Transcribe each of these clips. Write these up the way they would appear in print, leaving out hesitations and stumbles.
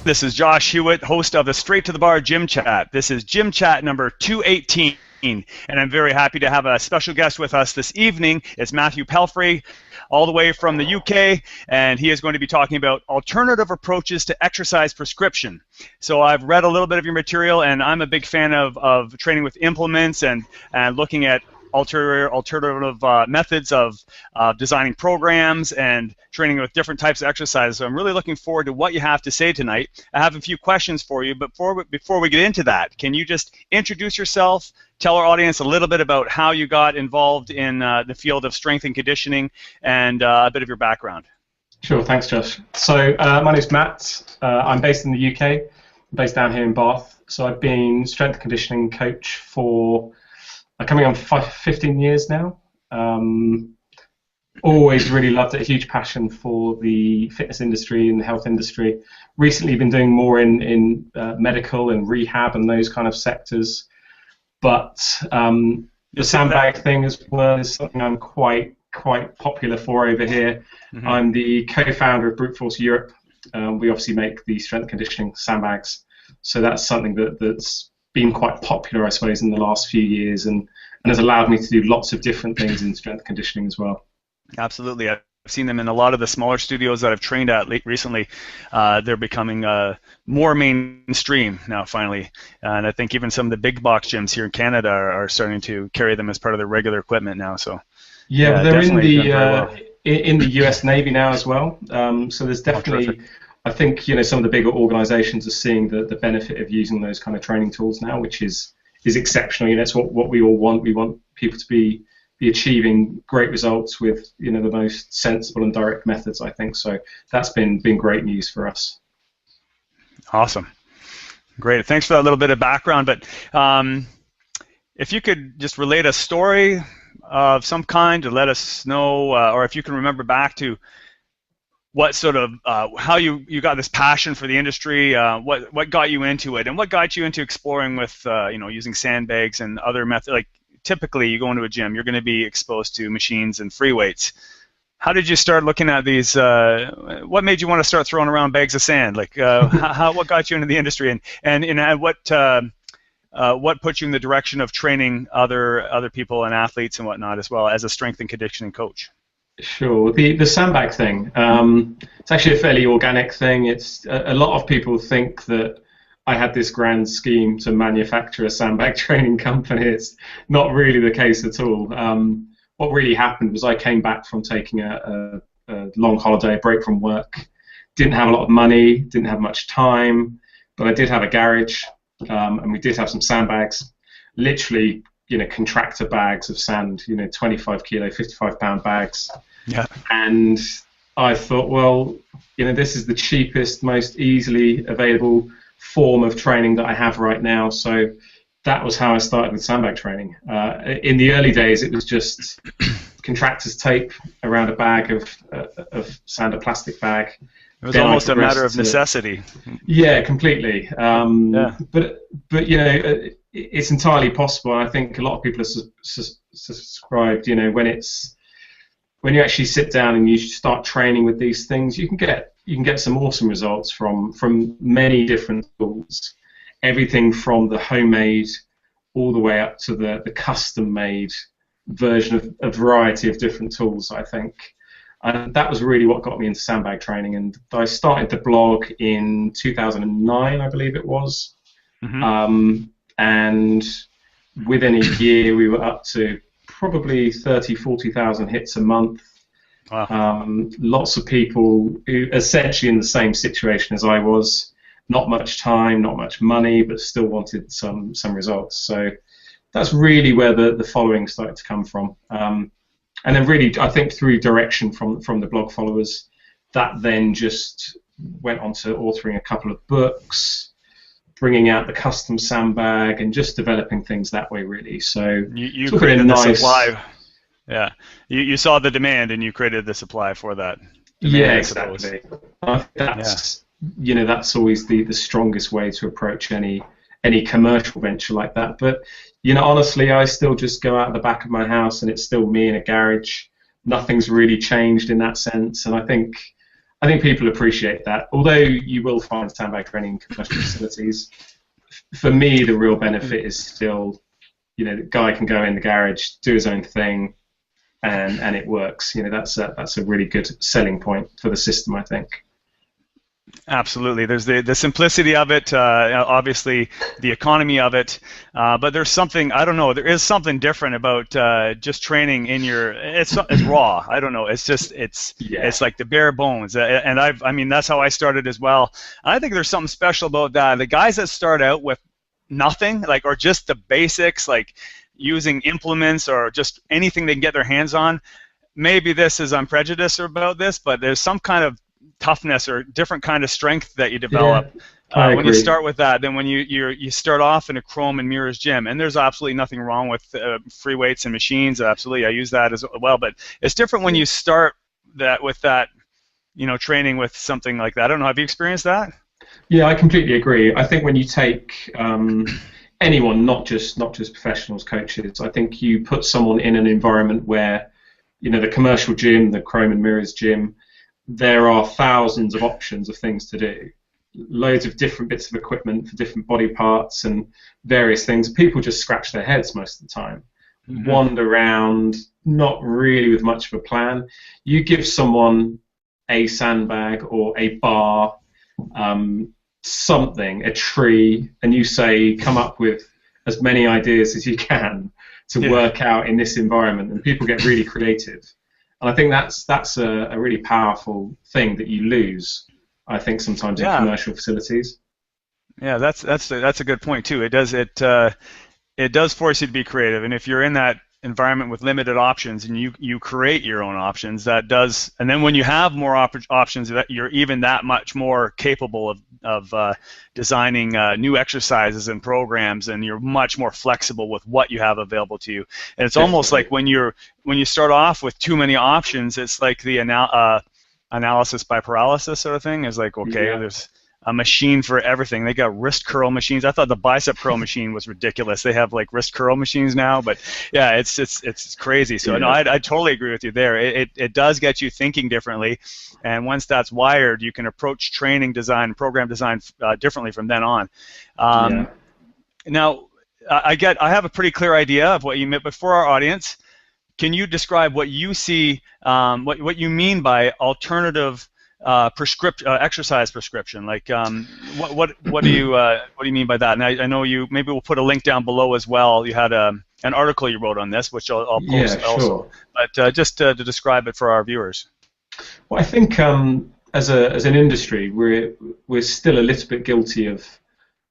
This is Josh Hewett, host of the Straight to the Bar Gym Chat. This is Gym Chat number 218, and I'm very happy to have a special guest with us this evening. It's Matthew Palfrey, all the way from the UK, and he is going to be talking about alternative approaches to exercise prescription. So I've read a little bit of your material, and I'm a big fan of training with implements and looking at alternative methods of designing programs and training with different types of exercises. So I'm really looking forward to what you have to say tonight. I have a few questions for you, but before we get into that, can you just introduce yourself, tell our audience a little bit about how you got involved in the field of strength and conditioning, and a bit of your background? Sure, thanks, Josh. So my name's Matt. I'm based in the UK. I'm based down here in Bath. So I've been strength and conditioning coach for coming on 15 years now. Always really loved it, a huge passion for the fitness industry and the health industry. Recently been doing more in medical and rehab and those kind of sectors. But the sandbag thing as well is something I'm quite popular for over here. Mm-hmm. I'm the co-founder of Brute Force Europe. We obviously make the strength conditioning sandbags. So that's something that's been quite popular, I suppose, in the last few years, and has allowed me to do lots of different things in strength conditioning as well. Absolutely. I've seen them in a lot of the smaller studios that I've trained at recently. They're becoming more mainstream now, finally. And I think even some of the big box gyms here in Canada are starting to carry them as part of their regular equipment now. So yeah, they're in the US Navy now as well. So there's definitely, I think, some of the bigger organizations are seeing the benefit of using those kind of training tools now, which is exceptional. That's what we all want. We want people to be achieving great results with the most sensible and direct methods, I think. So that's been great news for us. Awesome. Great. Thanks for that little bit of background. But if you could just relate a story of some kind to let us know, or if you can remember back to what sort of how you got this passion for the industry, what got you into it, and what got you into exploring with using sandbags and other methods. Like typically, you go into a gym, you're going to be exposed to machines and free weights. How did you start looking at these? What made you want to start throwing around bags of sand? Like what got you into the industry, and what put you in the direction of training other people and athletes and whatnot as well as a strength and conditioning coach? Sure. The sandbag thing, it's actually a fairly organic thing. It's a lot of people think that I had this grand scheme to manufacture a sandbag training company. It's not really the case at all. What really happened was I came back from taking a long holiday, break from work, didn't have a lot of money, didn't have much time, but I did have a garage, and we did have some sandbags, literally contractor bags of sand, 25 kilo, 55 pound bags. Yeah. And I thought, well, this is the cheapest, most easily available form of training that I have right now. So that was how I started with sandbag training. In the early days, it was just contractor's tape around a bag of sand, a plastic bag. It was almost a matter of necessity. Yeah, completely. But it's entirely possible. I think a lot of people are subscribed. When you actually sit down and you start training with these things, you can get some awesome results from many different tools. Everything from the homemade all the way up to the custom-made version of a variety of different tools, I think. And that was really what got me into sandbag training. And I started the blog in 2009, I believe it was. Mm-hmm. And within a year, we were up to probably 40,000 hits a month. Wow. Lots of people who essentially in the same situation as I was, not much time, not much money, but still wanted some results. So that's really where the following started to come from. And then really, I think through direction from the blog followers, that then just went on to authoring a couple of books, bringing out the custom sandbag, and just developing things that way, really. So you created the supply. Yeah, you saw the demand and you created the supply for that demand, yeah, exactly. That's always the strongest way to approach any commercial venture like that. But honestly, I still just go out the back of my house and it's still me in a garage. Nothing's really changed in that sense, and I think I think people appreciate that. Although you will find sandbag training in commercial facilities, for me the real benefit is still, the guy can go in the garage, do his own thing, and it works. That's a really good selling point for the system, I think. Absolutely. There's the simplicity of it, obviously the economy of it, but there's something, I don't know, there is something different about just training in it's raw. I don't know. It's just, it's like the bare bones. And I mean, that's how I started as well. I think there's something special about that. The guys that start out with nothing, or just the basics, like using implements or just anything they can get their hands on, maybe I'm prejudiced about this, but there's some kind of toughness or different kind of strength that you develop when you start with that than when you start off in a chrome and mirrors gym. And there's absolutely nothing wrong with free weights and machines. Absolutely, I use that as well. But it's different when you start with that training with something like that. I don't know. Have you experienced that? Yeah, I completely agree. I think when you take anyone, not just professionals, coaches, I think you put someone in an environment where the commercial gym, the chrome and mirrors gym, there are thousands of options of things to do, loads of different bits of equipment for different body parts and various things. People just scratch their heads most of the time, wander around, not really with much of a plan. You give someone a sandbag or a bar, something, a tree, and you say, come up with as many ideas as you can to work out in this environment, and people get really creative. And I think that's a really powerful thing that you lose, I think, sometimes in commercial facilities. Yeah, that's a good point too. It does force you to be creative, and if you're in that environment with limited options and you create your own options, that does, and then when you have more options, that you're even that much more capable of designing new exercises and programs, and you're much more flexible with what you have available to you. And it's almost like when you start off with too many options, it's like the analysis by paralysis sort of thing. It's like, okay, there's a machine for everything. They got wrist curl machines. I thought the bicep curl machine was ridiculous. They have like wrist curl machines now, but yeah, it's crazy. So no, I totally agree with you there. It does get you thinking differently, and once that's wired, you can approach training design, program design differently from then on. Now, I have a pretty clear idea of what you meant, but for our audience, can you describe what you see, what you mean by alternative exercise prescription? Like, what do you mean by that? And I know maybe we'll put a link down below as well. You had an article you wrote on this, which I'll post also. But just to describe it for our viewers. Well, I think as an industry, we're still a little bit guilty of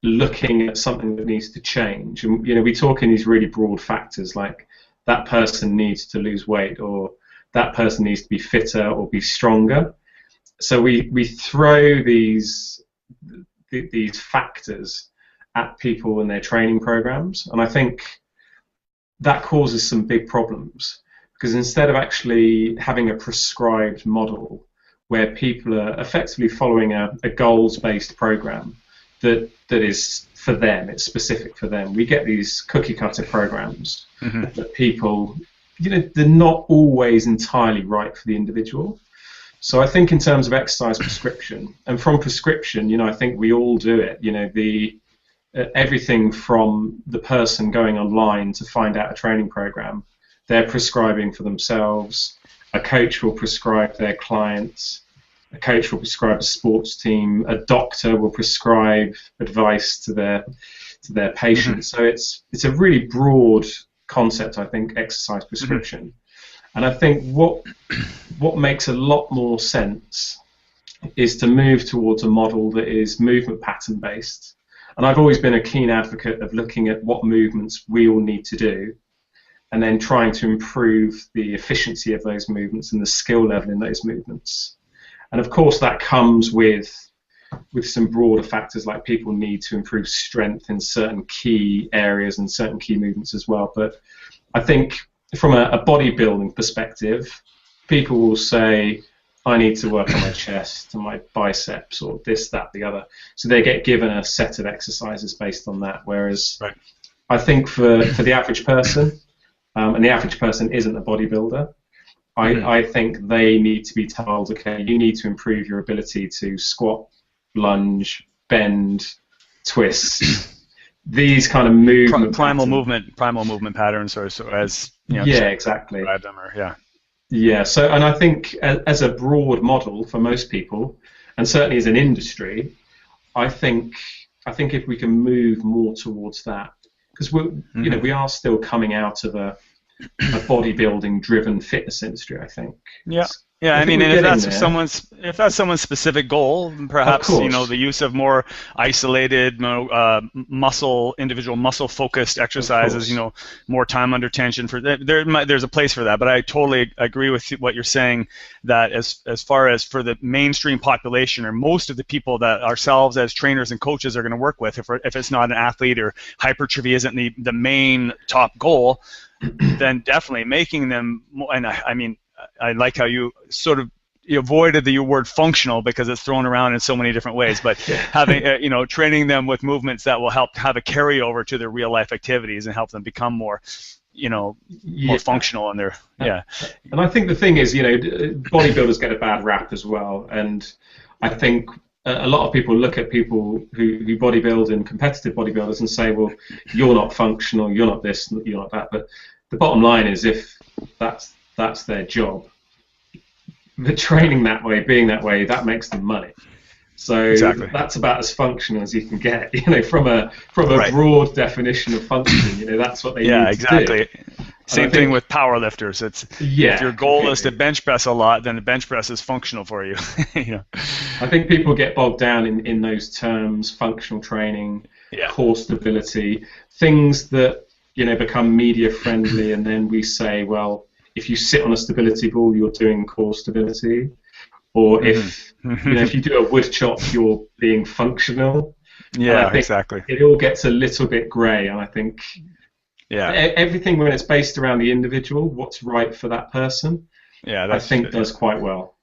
looking at something that needs to change. And we talk in these really broad factors, like that person needs to lose weight, or that person needs to be fitter or be stronger. So we throw these factors at people and their training programs, and I think that causes some big problems, because instead of actually having a prescribed model where people are effectively following a goals-based program that is for them, it's specific for them, we get these cookie-cutter programs that people, they're not always entirely right for the individual. So I think in terms of exercise prescription, and from prescription, I think we all do it. Everything from the person going online to find out a training program, they're prescribing for themselves. A coach will prescribe their clients. A coach will prescribe a sports team. A doctor will prescribe advice to their patients. So it's a really broad concept, I think, exercise prescription. And I think what makes a lot more sense is to move towards a model that is movement pattern based. And I've always been a keen advocate of looking at what movements we all need to do, and then trying to improve the efficiency of those movements and the skill level in those movements. And of course that comes with some broader factors, like people need to improve strength in certain key areas and certain key movements as well. But I think from a bodybuilding perspective, people will say, I need to work on my chest and my biceps, or this, that, the other. So they get given a set of exercises based on that. Whereas I think for the average person, and the average person isn't a bodybuilder, I think they need to be told, okay, you need to improve your ability to squat, lunge, bend, twist, these kind of primal movement patterns, or so as exactly. Them, or So, and I think as a broad model for most people, and certainly as an industry, I think if we can move more towards that, because we are still coming out of a bodybuilding driven fitness industry, I think. I mean, and if that's someone's specific goal, perhaps the use of more isolated, individual muscle focused exercises, more time under tension, there's a place for that. But I totally agree with what you're saying, that as far as for the mainstream population, or most of the people that ourselves as trainers and coaches are going to work with, if it's not an athlete or hypertrophy isn't the main top goal, then definitely making them more. And I mean, I like how you sort of avoided the word functional, because it's thrown around in so many different ways, but having training them with movements that will help have a carryover to their real life activities and help them become more more functional in their And I think the thing is, bodybuilders get a bad rap as well, and I think a lot of people look at people who bodybuild and competitive bodybuilders and say, well, you're not functional, you're not this, you're not that. But the bottom line is, if that's their job, the training that way, being that way, that makes them money. So that's about as functional as you can get, from a broad definition of function. That's what they need to do. Same thing with power lifters. If your goal is to bench press a lot, then the bench press is functional for you. I think people get bogged down in those terms: functional training, core stability, things that become media friendly, and then we say, well, if you sit on a stability ball, you're doing core stability, or if you do a wood chop, you're being functional. Exactly. It all gets a little bit grey, and I think everything, when it's based around the individual, what's right for that person, I think does quite well.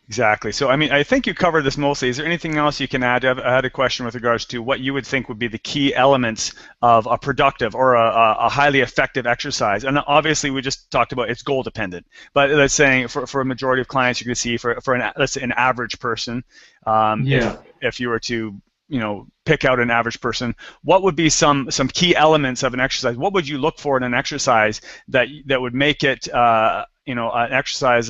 Exactly. So, I mean, I think you covered this mostly. Is there anything else you can add? I had a question with regards to what you would think would be the key elements of a productive or a highly effective exercise. And obviously, we just talked about it's goal dependent. But let's say for a majority of clients, you can see for let's say an average person, if you were to pick out an average person, what would be some key elements of an exercise? What would you look for in an exercise that would make it an exercise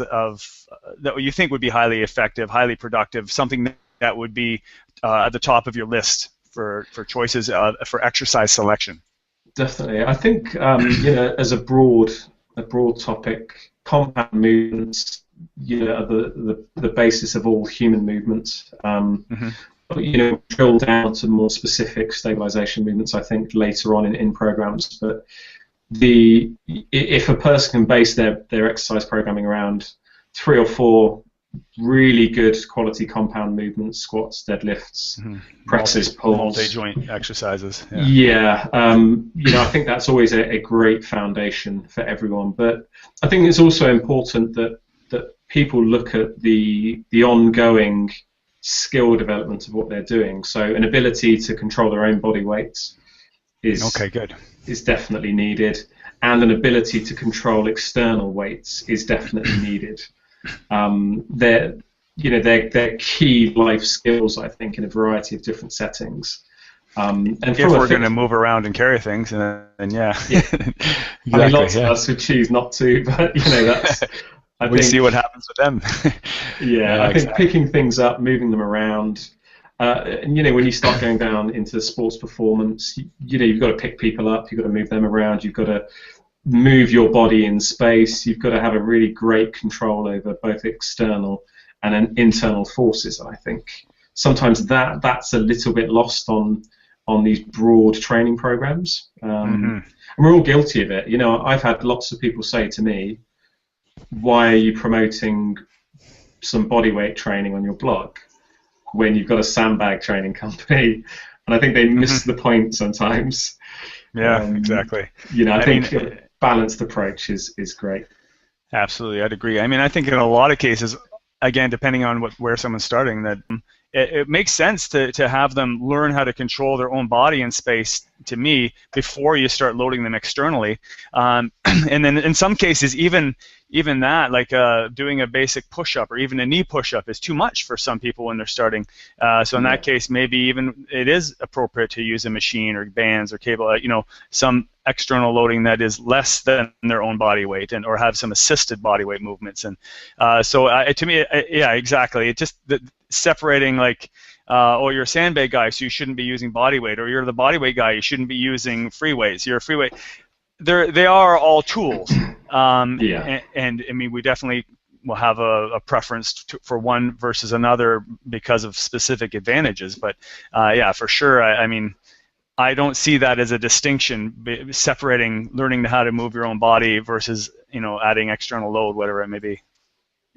that you think would be highly effective, highly productive, something that would be at the top of your list for choices for exercise selection? Definitely. I think as a broad topic, compound movements are the basis of all human movements. Drill down to more specific stabilization movements, I think, later on in programs. But if a person can base their exercise programming around 3 or 4 really good quality compound movements, squats, deadlifts, presses, pulls, multi-joint exercises. I think that's always a great foundation for everyone. But I think it's also important that people look at the ongoing skill development of what they're doing. So an ability to control their own body weight is definitely needed, and an ability to control external weights is definitely needed. They're key life skills, I think, in a variety of different settings. And if we're going to move around and carry things, then exactly, I mean, lots of us would choose not to, but that's. We see what happens with them. I think picking things up, moving them around, and when you start going down into sports performance, you've got to pick people up, you've got to move them around, you've got to move your body in space, you've got to have a really great control over both external and internal forces. I think sometimes that's a little bit lost on these broad training programs, and we're all guilty of it. I've had lots of people say to me, why are you promoting some bodyweight training on your blog when you've got a sandbag training company? And I think they miss the point sometimes. Exactly. I think a balanced approach is great. Absolutely, I'd agree. I mean, I think in a lot of cases, again, depending on where someone's starting, that it makes sense to have them learn how to control their own body and space, to me, before you start loading them externally. And then in some cases, even that, like doing a basic push-up or even a knee push-up is too much for some people when they're starting. So in that case, maybe even it is appropriate to use a machine or bands or cable, some external loading that is less than their own body weight, or have some assisted body weight movements. And to me, yeah, exactly. It just separating, like, you're a sandbag guy, so you shouldn't be using body weight, or you're the body weight guy, you shouldn't be using free weights. You're a free weight. They are all tools. And I mean, we definitely will have a preference for one versus another because of specific advantages. But yeah, for sure. I mean, I don't see that as a distinction separating learning how to move your own body versus adding external load, whatever it may be.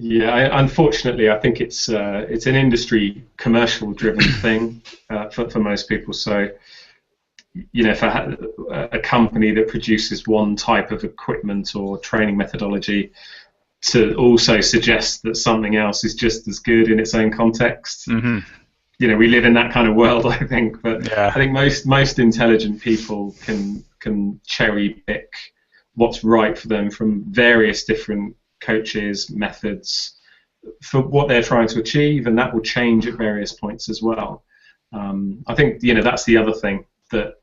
Yeah, unfortunately, I think it's an industry commercial-driven thing for most people. So, for a company that produces one type of equipment or training methodology to also suggest that something else is just as good in its own context. Mm-hmm. We live in that kind of world, I think. But yeah. I think most intelligent people can cherry pick what's right for them from various different coaches, methods for what they're trying to achieve, and that will change at various points as well. I think that's the other thing, that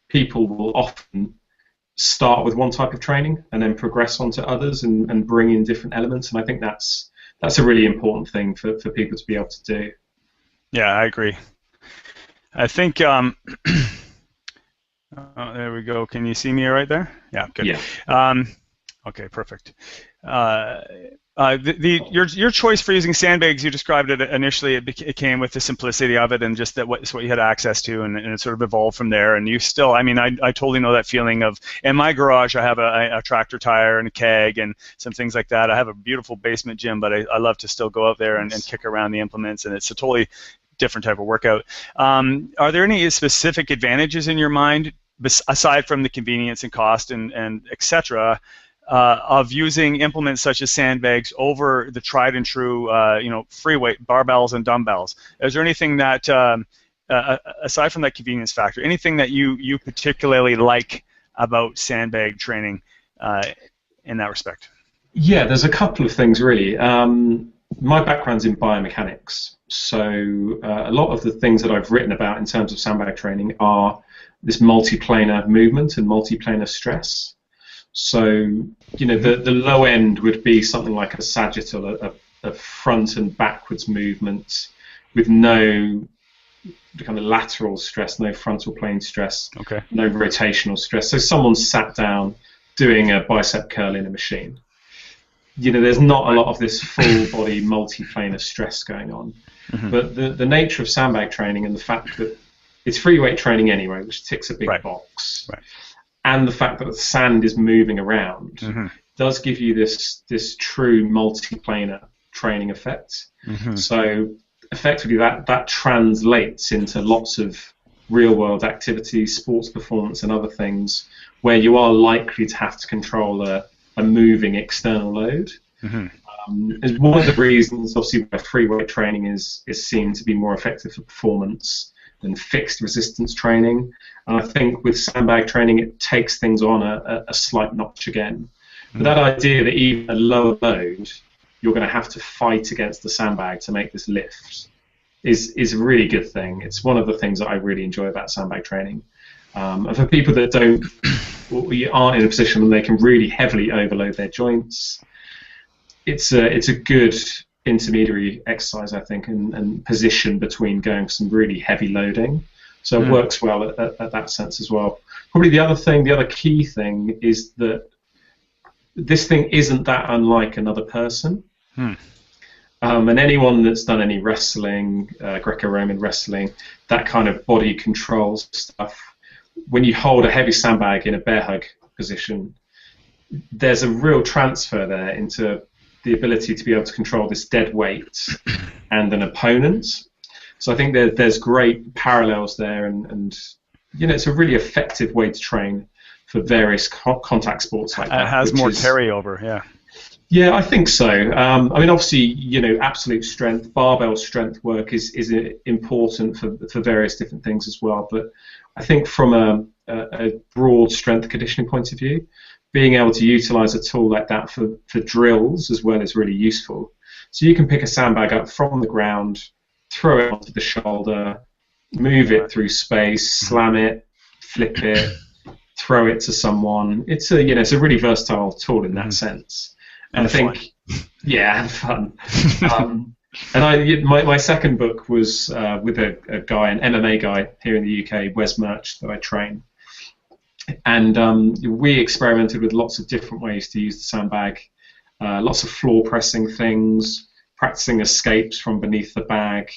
people will often start with one type of training and then progress onto others and bring in different elements, and I think that's a really important thing for people to be able to do. Yeah, I agree. I think there we go. Can you see me right there? Yeah, good. Yeah. Okay, perfect. Your choice for using sandbags, you described it initially. It came with the simplicity of it, and just that it's what you had access to, and it sort of evolved from there. And you still, I mean, I totally know that feeling of, in my garage, I have a tractor tire and a keg and some things like that. I have a beautiful basement gym, but I love to still go out there and kick around the implements, and it's a totally different type of workout. Are there any specific advantages in your mind, aside from the convenience and cost and et cetera, of using implements such as sandbags over the tried and true, free weight barbells and dumbbells? Is there anything that, aside from that convenience factor, anything that you particularly like about sandbag training in that respect? Yeah, there's a couple of things really. My background's in biomechanics, so a lot of the things that I've written about in terms of sandbag training are this multiplanar movement and multiplanar stress. So, the low end would be something like a sagittal, a front and backwards movement with no kind of lateral stress, no frontal plane stress, no rotational stress. So someone's sat down doing a bicep curl in a machine. There's not a lot of this full body multiplanar stress going on. Mm-hmm. But the nature of sandbag training and the fact that it's free weight training anyway, which ticks a big box. Right. And the fact that the sand is moving around does give you this true multiplanar training effect. Mm-hmm. So effectively that translates into lots of real-world activities, sports performance and other things where you are likely to have to control a moving external load. Mm-hmm. Is one of the reasons, obviously, where free weight training is seen to be more effective for performance than fixed resistance training. And I think with sandbag training, it takes things on a slight notch again. But that idea that even a lower load, you're going to have to fight against the sandbag to make this lift is a really good thing. It's one of the things that I really enjoy about sandbag training. And for people that aren't in a position where they can really heavily overload their joints, it's a good intermediary exercise, I think, and position between going for some really heavy loading. So it works well at that sense as well. Probably the other key thing is that this thing isn't that unlike another person. And anyone that's done any wrestling, Greco-Roman wrestling, that kind of body control stuff, when you hold a heavy sandbag in a bear hug position, there's a real transfer there into the ability to be able to control this dead weight and an opponent. So I think there's great parallels there, and it's a really effective way to train for various contact sports like that. It has more carryover, yeah. Yeah, I think so. I mean, obviously, absolute strength, barbell strength work is important for various different things as well. But I think from a broad strength conditioning point of view, being able to utilize a tool like that for drills as well is really useful. So you can pick a sandbag up from the ground, throw it onto the shoulder, move it through space, slam it, flip it, throw it to someone. It's a really versatile tool in that sense. And I think, and fun. And my second book was with a guy, an MMA guy here in the UK, Wes Murch, that I train. And we experimented with lots of different ways to use the sandbag, lots of floor pressing things, practicing escapes from beneath the bag,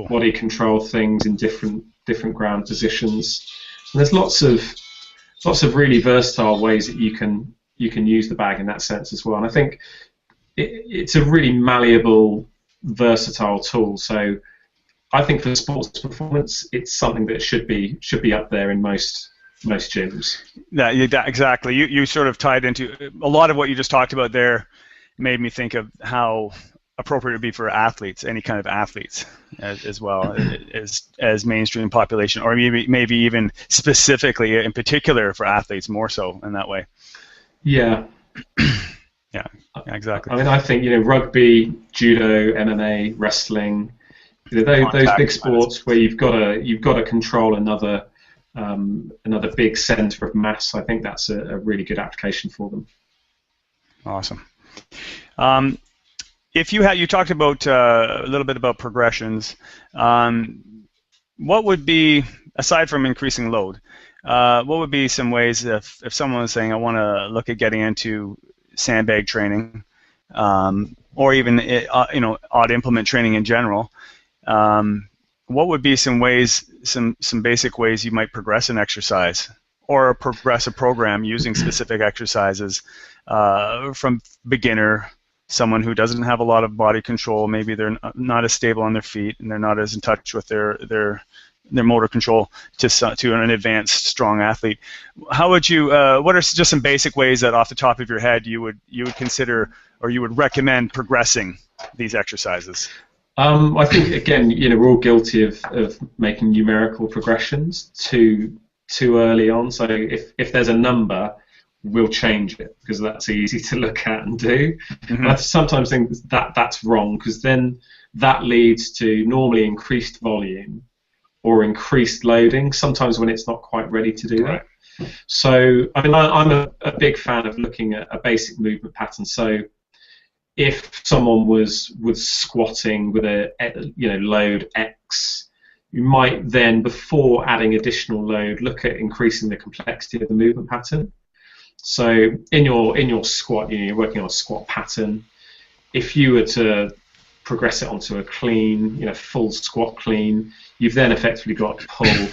body control things in different ground positions. And there's lots of really versatile ways that you can use the bag in that sense as well. And I think it's a really malleable, versatile tool. So I think for sports performance, it's something that should be up there in most gyms. Yeah, exactly. You sort of tied into a lot of what you just talked about there. Made me think of how appropriate it would be for athletes, any kind of athletes, as well as mainstream population, or maybe even specifically in particular for athletes, more so in that way. Yeah. Yeah, exactly. I mean, I think rugby, judo, MMA, wrestling, those big sports where you've got to control another big center of mass. I think that's a really good application for them. Awesome. If you talked about a little bit about progressions, what would be, aside from increasing load, what would be some ways if someone was saying, I want to look at getting into sandbag training, or even odd implement training in general, what would be some ways, some basic ways you might progress an exercise or progress a program using specific exercises from beginner, someone who doesn't have a lot of body control, maybe they're not as stable on their feet and they're not as in touch with their motor control to an advanced strong athlete. How would you? What are just some basic ways that off the top of your head you would consider or you would recommend progressing these exercises? I think again, we're all guilty of making numerical progressions too early on. So if there's a number, we'll change it because that's easy to look at and do. Mm-hmm. I sometimes think that's wrong because then that leads to normally increased volume or increased loading, sometimes when it's not quite ready to do that. So I mean, I'm a big fan of looking at a basic movement pattern. So if someone was squatting with a load X, you might then, before adding additional load, look at increasing the complexity of the movement pattern. So in your squat, you're working on a squat pattern. If you were to progress it onto a clean, full squat clean, you've then effectively got to pull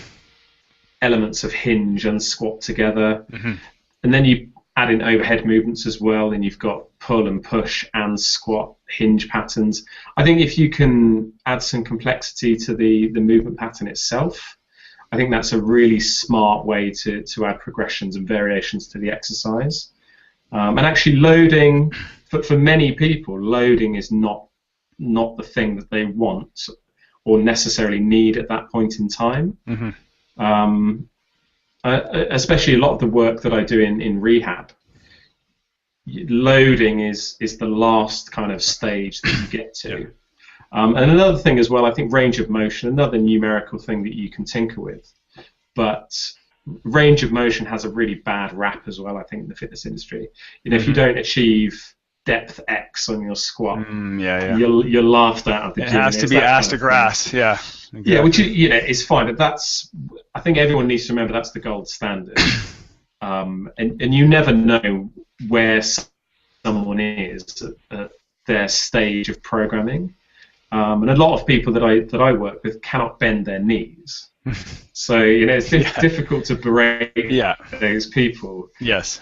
elements of hinge and squat together. Mm-hmm. And then you add in overhead movements as well, and you've got pull and push and squat hinge patterns. I think if you can add some complexity to the movement pattern itself, I think that's a really smart way to add progressions and variations to the exercise. And actually loading, for many people, loading is not the thing that they want or necessarily need at that point in time. Mm-hmm. Especially a lot of the work that I do in rehab, loading is the last kind of stage that you get to. Yeah. And another thing as well, I think range of motion, another numerical thing that you can tinker with. But range of motion has a really bad rap as well, I think, in the fitness industry. If you don't achieve depth X on your squat, you're laughed out of the gym. It has to be ass to grass, yeah. Exactly. Yeah, which is fine, but I think everyone needs to remember that's the gold standard. And you never know where someone is at their stage of programming. And a lot of people that I work with cannot bend their knees. So, it's difficult to berate those people. Yes.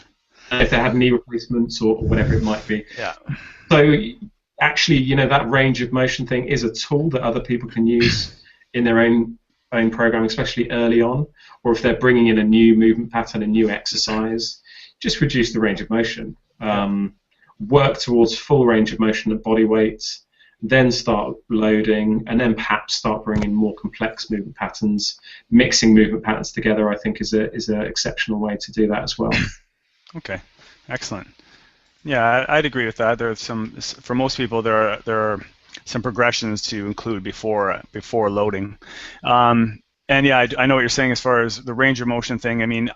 If they had knee replacements or whatever it might be. Yeah. So, actually, that range of motion thing is a tool that other people can use in their own programming, especially early on, or if they're bringing in a new movement pattern, a new exercise, just reduce the range of motion. work towards full range of motion at body weight, then start loading, and then perhaps start bringing more complex movement patterns. Mixing movement patterns together, I think, is an exceptional way to do that as well. Okay, excellent. Yeah, I'd agree with that. There's for most people, there are some progressions to include before loading. And yeah, I know what you're saying as far as the range of motion thing. I mean,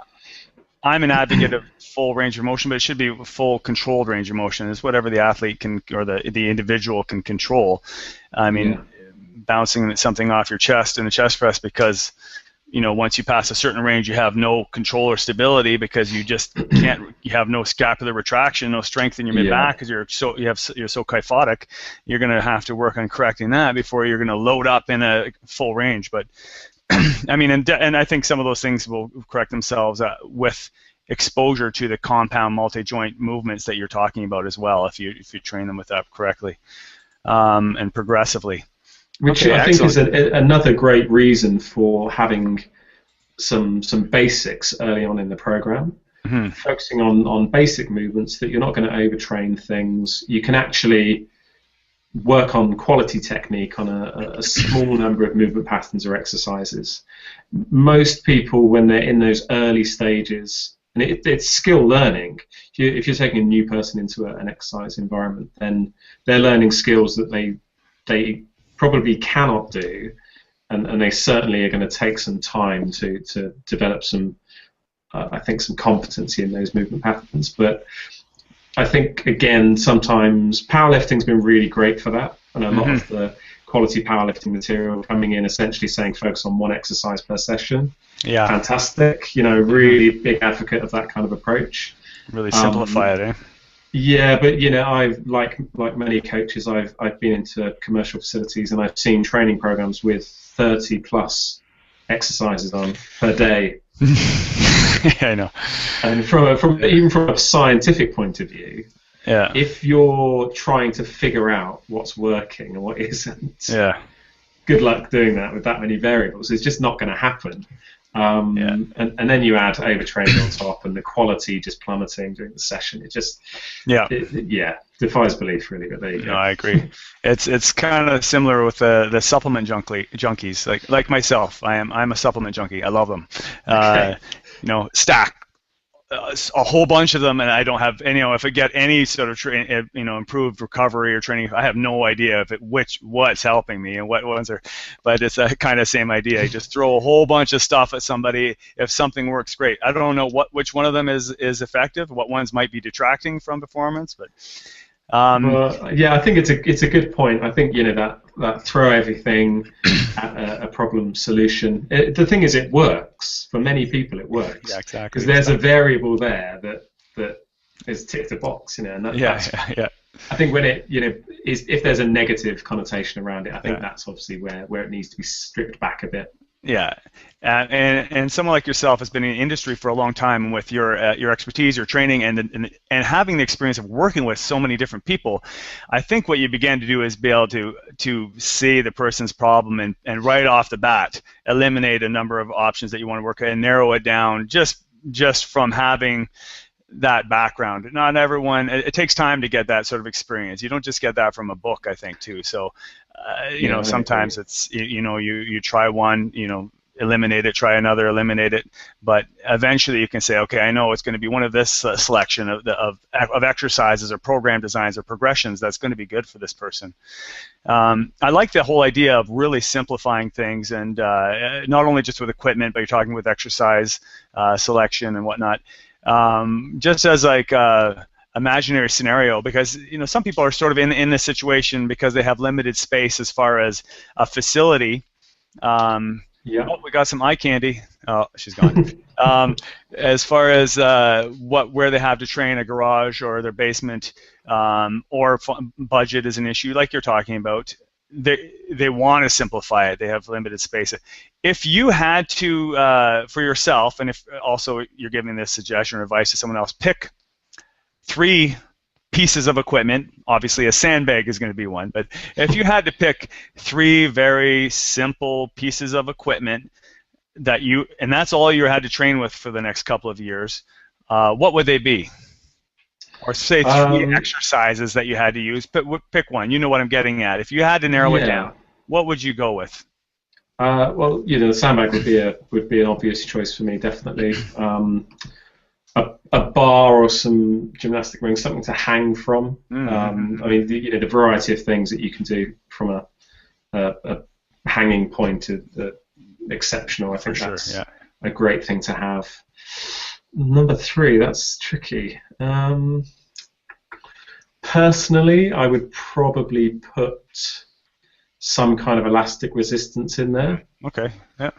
I'm an advocate of full range of motion, but it should be full controlled range of motion. It's whatever the athlete can, or the individual can control. I mean, bouncing something off your chest in a chest press, because once you pass a certain range, you have no control or stability, because you just can't. You have no scapular retraction, no strength in your mid back, because you're so kyphotic. You're going to have to work on correcting that before you're going to load up in a full range. But I mean, and I think some of those things will correct themselves with exposure to the compound multi-joint movements that you're talking about as well, if you train them with that correctly and progressively. Which I think is another great reason for having some basics early on in the program. Mm-hmm. Focusing on basic movements, that you're not going to overtrain things. You can actually work on quality technique on a small number of movement patterns or exercises. Most people, when they're in those early stages, and it's skill learning. If you're taking a new person into an exercise environment, then they're learning skills that they probably cannot do, and they certainly are going to take some time to develop some, I think, some competency in those movement patterns. But I think, again, sometimes powerlifting's been really great for that, and a lot of the quality powerlifting material coming in essentially saying focus on one exercise per session. Yeah. Fantastic. Really big advocate of that kind of approach. Really simplify it, eh? Yeah, but I've like many coaches, I've been into commercial facilities, and I've seen training programs with 30 plus exercises on per day. Yeah, I know. And even from a scientific point of view, if you're trying to figure out what's working and what isn't, good luck doing that with that many variables. It's just not going to happen. And then you add overtraining on top, and the quality just plummeting during the session. It just defies belief, really. But there you go. No, I agree. It's kind of similar with the supplement junkies. Like myself, I'm a supplement junkie. I love them. Okay. Stack a whole bunch of them, and I don't have any. If I get any sort of improved recovery or training, I have no idea what's helping me and what ones are. But it's a kind of same idea. You just throw a whole bunch of stuff at somebody. If something works, great. I don't know which one of them is effective. What ones might be detracting from performance, but. I think it's a good point. I think that throw everything at a problem solution. The thing is, it works for many people. It works. Yeah, exactly. Because there's a variable there that is ticked a box, and that's, I think when it is, if there's a negative connotation around it, I think that's obviously where it needs to be stripped back a bit. Yeah, and someone like yourself has been in the industry for a long time, and with your expertise, your training, and having the experience of working with so many different people, I think what you began to do is be able to see the person's problem and right off the bat eliminate a number of options that you want to work at and narrow it down just from having that background. Not everyone. It takes time to get that sort of experience. You don't just get that from a book, I think, too. So. Sometimes it's you try one, eliminate it, try another, eliminate it, but eventually you can say, okay, I know it's going to be one of this selection of exercises or program designs or progressions that's going to be good for this person. I like the whole idea of really simplifying things, and not only just with equipment, but you're talking with exercise selection and whatnot. Just as like imaginary scenario, because some people are sort of in this situation because they have limited space as far as a facility. Oh, we got some eye candy. Oh, she's gone. As far as where they have to train, a garage or their basement, or budget is an issue, like you're talking about. They want to simplify it. They have limited space. If you had to, for yourself, and if also you're giving this suggestion or advice to someone else, pick 3 pieces of equipment. Obviously, a sandbag is going to be one, but if you had to pick 3 very simple pieces of equipment and that's all you had to train with for the next couple of years, what would they be? Or say 3 exercises that you had to use. Pick one. You know what I'm getting at. If you had to narrow it down, what would you go with? Well, the sandbag would be an obvious choice for me, definitely. A bar or some gymnastic rings, something to hang from. I mean, the variety of things that you can do from a hanging point is exceptional. I think that's a great thing to have. Number 3, that's tricky. Personally, I would probably put some kind of elastic resistance in there. Okay. Yeah.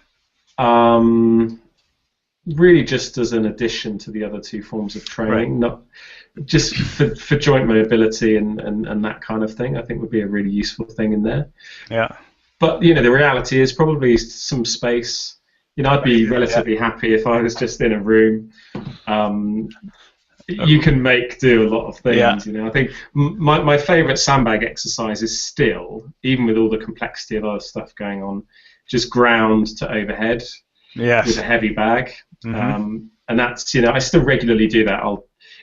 Really, just as an addition to the other 2 forms of training, not just for joint mobility and that kind of thing. I think would be a really useful thing in there. Yeah. But the reality is probably some space. I'd be relatively happy if I was just in a room. You can do a lot of things. I think my favourite sandbag exercise is still, even with all the complexity of other stuff going on, just ground to overhead with a heavy bag. And that's, I still regularly do that.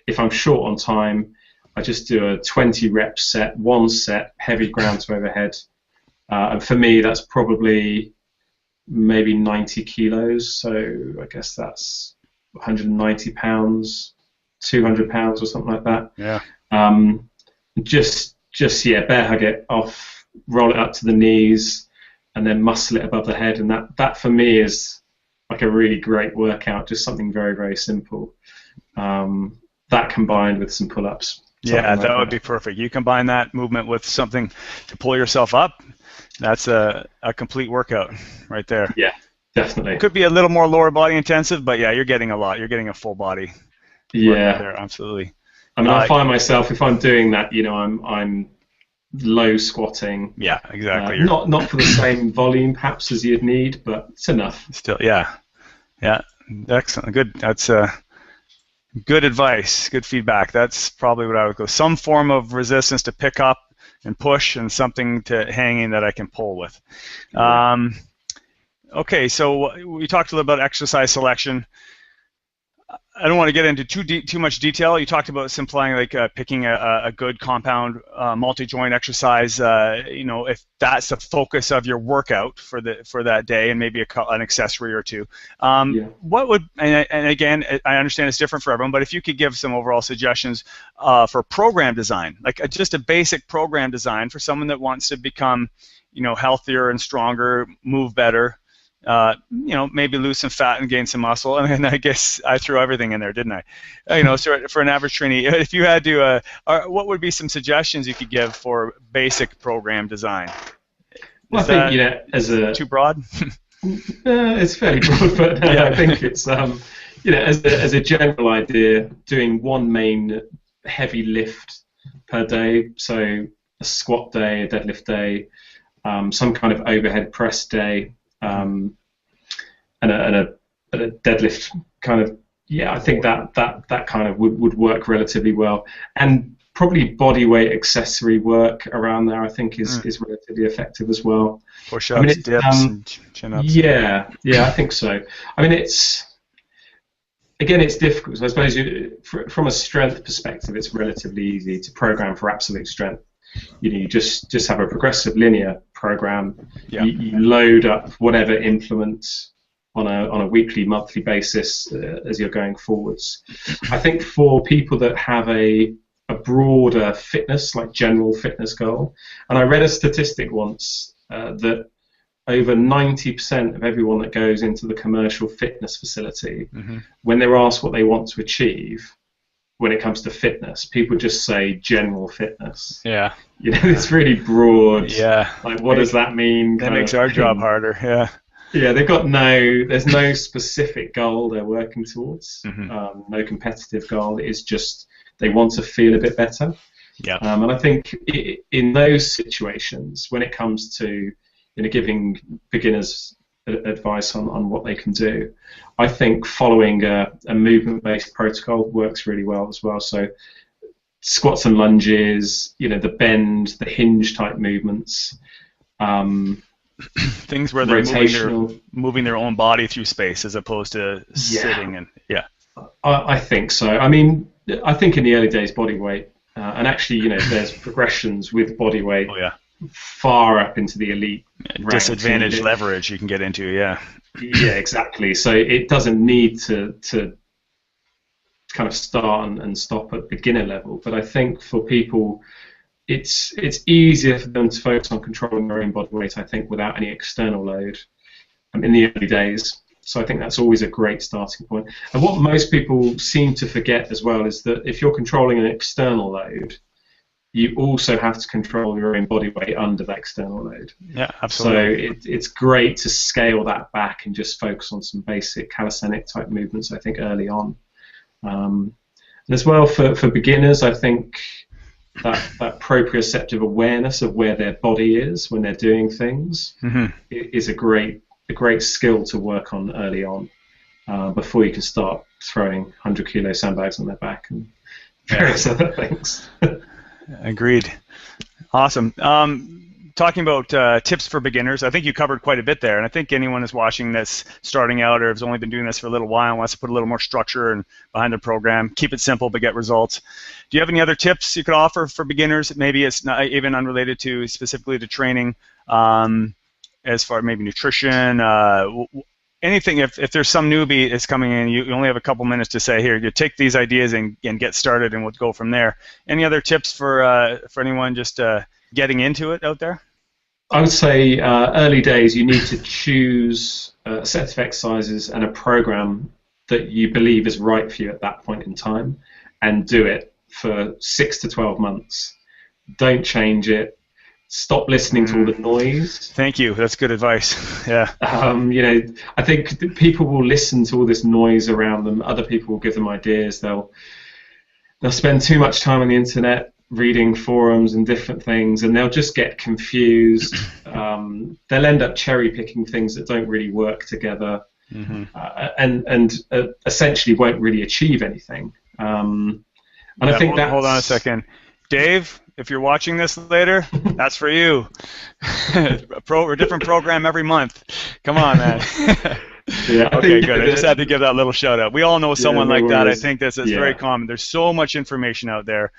If I'm short on time, I just do a 20 rep set, 1 set, heavy ground to overhead. And for me, that's probably maybe 90 kilos. So I guess that's 190 pounds. 200 pounds or something like that. Yeah. Just bear hug it off, roll it up to the knees, and then muscle it above the head. And that for me is like a really great workout. Just something very, very simple. That combined with some pull-ups. Yeah, that would be perfect. You combine that movement with something to pull yourself up. That's a complete workout right there. Yeah, definitely. It could be a little more lower body intensive, but yeah, you're getting a lot. You're getting a full body. Yeah, there, absolutely. I mean, I find myself, if I'm doing that, I'm low squatting. Yeah, exactly. Not for the same volume perhaps as you'd need, but it's enough. Still, yeah, excellent, good. That's good advice, good feedback. That's probably what I would go. Some form of resistance to pick up and push, and something to hang in that I can pull with. Okay, so we talked a little about exercise selection. I don't want to get into too much detail. You talked about simplifying, like picking a good compound multi-joint exercise. If that's the focus of your workout for that day, and maybe an accessory or 2. What would and again, I understand it's different for everyone, but if you could give some overall suggestions for program design, like just a basic program design for someone that wants to become, healthier and stronger, move better. Maybe lose some fat and gain some muscle. I mean, I guess I threw everything in there, didn't I? So for an average trainee, if you had to, what would be some suggestions you could give for basic program design? Well, I think, as a too broad. It's fairly broad, but I think it's as a general idea, doing one main heavy lift per day. So a squat day, a deadlift day, some kind of overhead press day. And a deadlift kind of, I think that kind of would work relatively well, and probably body weight accessory work around there I think is relatively effective as well. Push-ups, dips, and chin-ups. Yeah, I think so. I mean, it's difficult. So I suppose from a strength perspective, it's relatively easy to program for absolute strength. You just have a progressive linear program. Yeah. You load up whatever implements on a weekly, monthly basis as you're going forwards. I think for people that have a broader fitness, like general fitness goal, and I read a statistic once that over 90% of everyone that goes into the commercial fitness facility, when they're asked what they want to achieve, when it comes to fitness, people just say general fitness. Yeah. It's really broad. Yeah. Like, what does that mean? That makes our job harder. Yeah. Yeah, there's no specific goal they're working towards. No competitive goal. It's just they want to feel a bit better. Yeah. And I think in those situations, when it comes to giving beginners advice on what they can do, I think following a movement-based protocol works really well as well. So squats and lunges, the bend, the hinge type movements, things where they're moving their own body through space as opposed to sitting. And I think so. I mean, I think in the early days, body weight, and actually, you know, there's progressions with body weight far up into the elite ranks. Disadvantage leverage you can get into, yeah. Yeah, exactly. So it doesn't need to kind of start and stop at beginner level. But I think for people, it's easier for them to focus on controlling their own body weight, I think, without any external load in the early days. So I think that's always a great starting point. And what most people seem to forget as well is that if you're controlling an external load, you also have to control your own body weight under that external load. Yeah, absolutely. So it's great to scale that back and just focus on some basic calisthenic type movements, I think, early on. And as well for beginners, I think that proprioceptive awareness of where their body is when they're doing things is a great skill to work on early on, before you can start throwing 100-kilo sandbags on their back and various other things. Agreed. Awesome. Talking about tips for beginners, I think you covered quite a bit there, and I think anyone who's watching this starting out or has only been doing this for a little while wants to put a little more structure and behind their program, keep it simple but get results. Do you have any other tips you could offer for beginners? Maybe it's not even unrelated to specifically to training, as far as maybe nutrition, anything. If there's some newbie that's coming in, you only have a couple minutes to say, here, you take these ideas and get started, and we'll go from there. Any other tips for anyone just getting into it out there? I would say early days, you need to choose a set of exercises and a program that you believe is right for you at that point in time, and do it for 6 to 12 months. Don't change it. Stop listening to all the noise. Thank you. That's good advice. Yeah. You know, I think people will listen to all this noise around them. Other people will give them ideas. They'll spend too much time on the internet reading forums and different things, and they'll just get confused. They'll end up cherry picking things that don't really work together, and essentially won't really achieve anything. And I think that. Hold on a second, Dave. If you're watching this later, that's for you. A different program every month. Come on, man. Yeah, okay, good. I just had to give that little shout out. We all know someone like that. I think this is very common. There's so much information out there.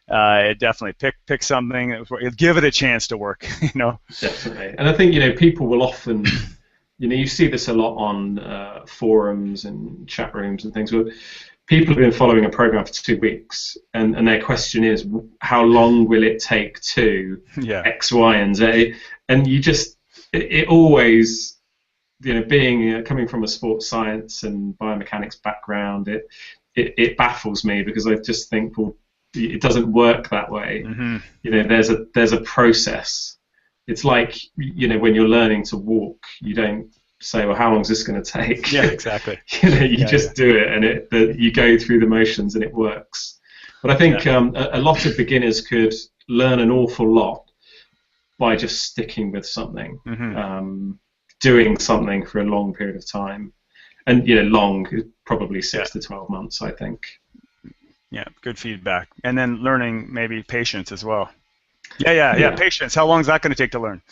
Definitely pick something. Give it a chance to work. You know. Definitely. And I think people will often, you see this a lot on forums and chat rooms and things. But people have been following a program for 2 weeks, and their question is, how long will it take to X, Y, and Z? And it always, being coming from a sports science and biomechanics background, it baffles me, because I just think, well, it doesn't work that way. There's a process. It's like when you're learning to walk, you don't say, well, how long is this going to take? Yeah, exactly. You just do it, and you go through the motions, and it works. But I think a lot of beginners could learn an awful lot by just sticking with something, doing something for a long period of time, and long, probably 6 to 12 months, I think. Yeah, good feedback, and then learning maybe patience as well. Yeah. Patience. How long is that going to take to learn?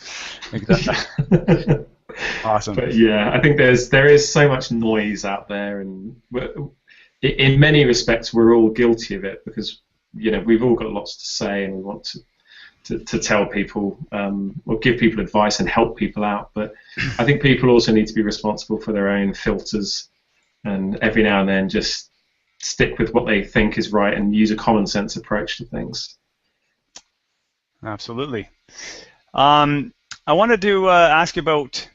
Awesome. But I think there is so much noise out there, and in many respects we're all guilty of it, because we've all got lots to say, and we want to tell people or give people advice and help people out. But I think people also need to be responsible for their own filters, and every now and then just stick with what they think is right and use a common sense approach to things. Absolutely. I wanted to ask you about.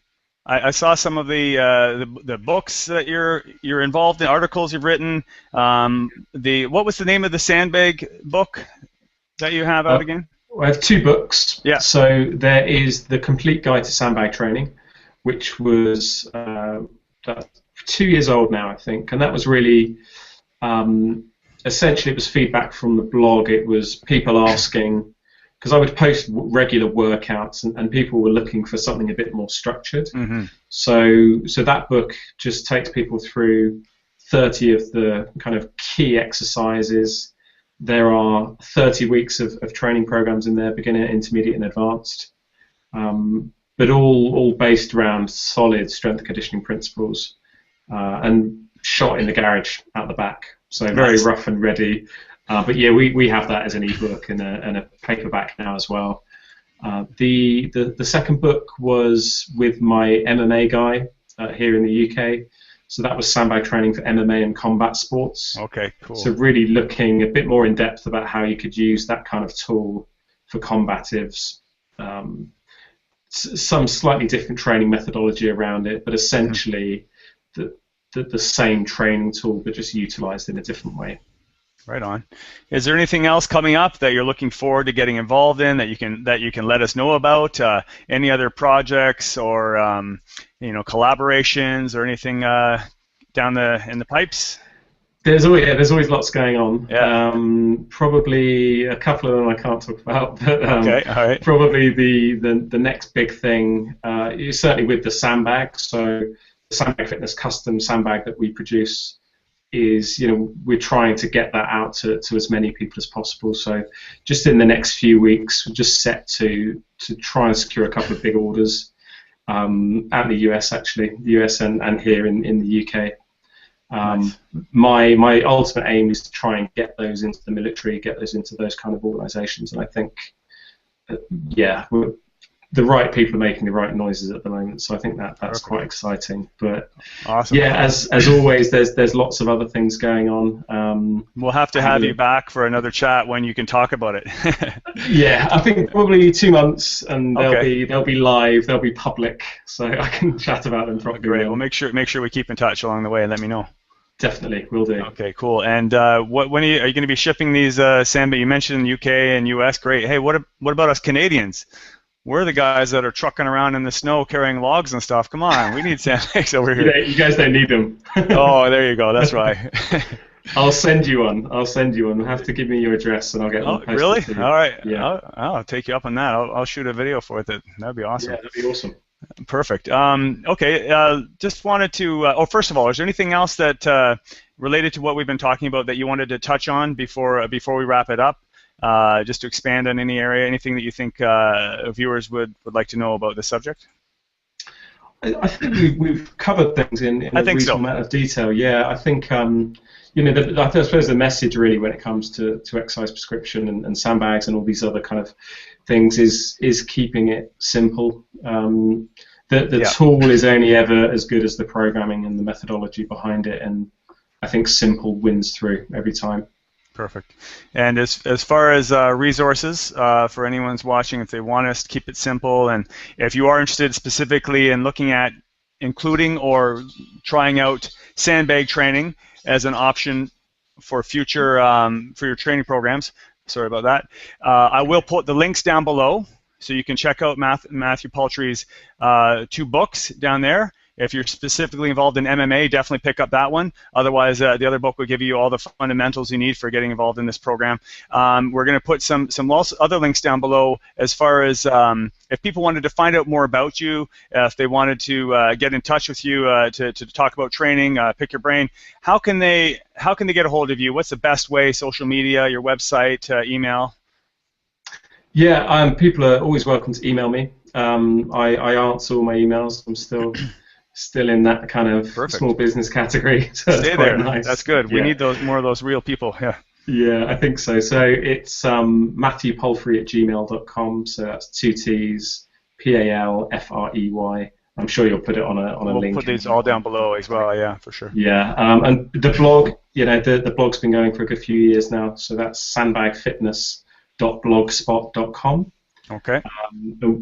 I saw some of the books that you're involved in, articles you've written. What was the name of the Sandbag book that you have out again? I have 2 books. Yeah. So there is The Complete Guide to Sandbag Training, which was 2 years old now, I think, and that was really essentially, it was feedback from the blog. It was people asking, because I would post regular workouts, and people were looking for something a bit more structured. So that book just takes people through 30 of the kind of key exercises. There are 30 weeks of training programs in there, beginner, intermediate, and advanced, but all based around solid strength and conditioning principles, and shot in the garage out the back. So very rough and ready. But yeah, we have that as an ebook and a paperback now as well. The second book was with my MMA guy here in the UK. So that was Sandbag Training for MMA and Combat Sports. Okay, cool. So really looking a bit more in depth about how you could use that kind of tool for combatives. Some slightly different training methodology around it, but essentially the same training tool, but just utilized in a different way. Right on. Is there anything else coming up that you're looking forward to getting involved in that you can let us know about? Any other projects or collaborations or anything in the pipes? There's always lots going on. Yeah. Probably a couple of them I can't talk about, but okay, all right. Probably the next big thing is certainly with the sandbag. So the Sandbag Fitness custom sandbag that we produce is, we're trying to get that out to as many people as possible. So just in the next few weeks, we're just set to try and secure a couple of big orders out in the US, actually, the US and here in the UK. Nice. My ultimate aim is to try and get those into the military, get those into those kind of organisations, and I think, the right people are making the right noises at the moment, so I think that's Perfect. Quite exciting. But awesome. Yeah, as always, there's lots of other things going on. We'll have to have you back for another chat when you can talk about it. Yeah, I think probably 2 months, and okay. they'll be live, they'll be public, so I can chat about them properly. Great. Well, make sure we keep in touch along the way and let me know. Definitely, will do. Okay, cool. And when are you going to be shipping these sandbags? You mentioned UK and US. Great. Hey, what about us Canadians? We're the guys that are trucking around in the snow carrying logs and stuff. Come on, we need sandbags over here. You guys don't need them. Oh, there you go. That's right. I'll send you one. You'll have to give me your address and I'll get them posted. Really? To you. All right. Yeah. I'll take you up on that. I'll shoot a video for it. That'd be awesome. Yeah, that'd be awesome. Perfect. Okay. Just wanted to. First of all, is there anything else that related to what we've been talking about that you wanted to touch on before we wrap it up? Just to expand on anything that you think viewers would like to know about the subject? I think we've covered things in a reasonable amount of detail. Yeah, I think I suppose the message really when it comes to exercise prescription and sandbags and all these other kind of things is keeping it simple. The tool is only ever as good as the programming and the methodology behind it, and I think simple wins through every time. Perfect. And as far as resources for anyone's watching, if they want us to keep it simple, and if you are interested specifically in looking at including or trying out sandbag training as an option for future for your training programs, sorry about that, I will put the links down below so you can check out Matthew Palfrey's 2 books down there. If you're specifically involved in MMA, definitely pick up that one. Otherwise, the other book will give you all the fundamentals you need for getting involved in this program. We're going to put some other links down below as far as if people wanted to find out more about you, if they wanted to get in touch with you to talk about training, pick your brain. How can they get a hold of you? What's the best way? Social media, your website, email? Yeah, people are always welcome to email me. I answer all my emails. I'm still in that kind of Perfect. Small business category. So Stay there. Nice. That's good. We need more of those real people. Yeah. Yeah, I think so. So it's matthewpalfrey@gmail.com. So that's 2 T's, Palfrey. I'm sure you'll put it on a link. We'll put these all down below as well. Yeah, for sure. Yeah, and the blog, the blog's been going for a good few years now. So that's sandbagfitness.blogspot.com. Okay.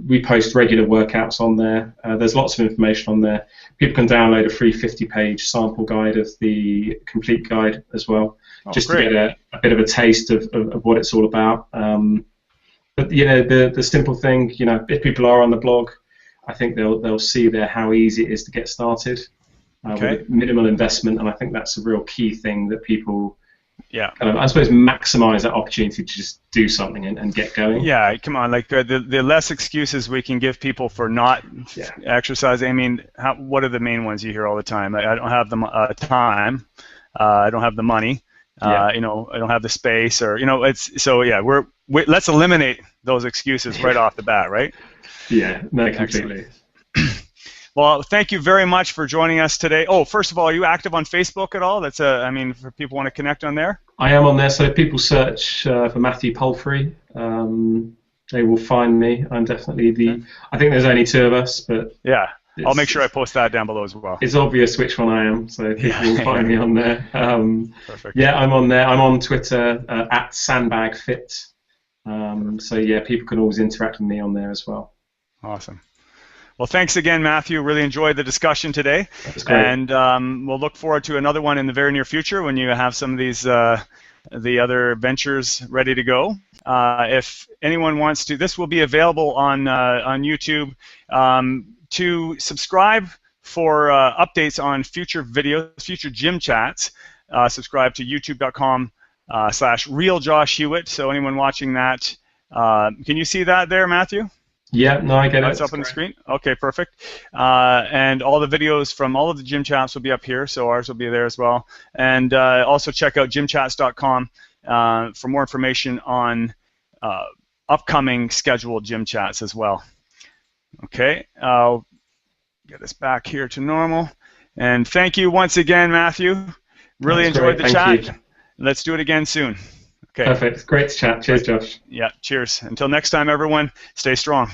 We post regular workouts on there. There's lots of information on there. People can download a free 50-page sample guide of the complete guide as well, just great. To get a bit of a taste of what it's all about. But the simple thing, if people are on the blog, I think they'll see there how easy it is to get started with minimal investment, and I think that's a real key thing that people. Yeah, I suppose maximize that opportunity to just do something and get going. Yeah, come on, like the less excuses we can give people for not exercising. I mean, what are the main ones you hear all the time? I don't have the time, I don't have the money, I don't have the space, or it's so yeah. Let's eliminate those excuses right off the bat, right? Yeah, no, completely. Well, thank you very much for joining us today. Oh, first of all, are you active on Facebook at all? That's I mean, for people want to connect on there. I am on there, so if people search for Matthew Palfrey, they will find me. I'm definitely I think there's only 2 of us, but yeah, I'll make sure I post that down below as well. It's obvious which one I am, so people will find me on there. Perfect. Yeah, I'm on there. I'm on Twitter at Sandbag Fit. So yeah, people can always interact with me on there as well. Awesome. Well, thanks again, Matthew. Really enjoyed the discussion today. That's great. And we'll look forward to another one in the very near future when you have some of these the other ventures ready to go. If anyone wants to, this will be available on YouTube. To subscribe for updates on future videos, future gym chats, subscribe to youtube.com/real Josh Hewett. So anyone watching that, can you see that there, Matthew? Yeah, no, I get it. It's up on the screen? Okay, perfect. And all the videos from all of the gym chats will be up here, so ours will be there as well. And also check out gymchats.com for more information on upcoming scheduled gym chats as well. Okay, I'll get us back here to normal. And thank you once again, Matthew. Really enjoyed the chat. Let's do it again soon. Okay. Perfect. Great to chat. Cheers, Josh. Yeah, cheers. Until next time, everyone, stay strong.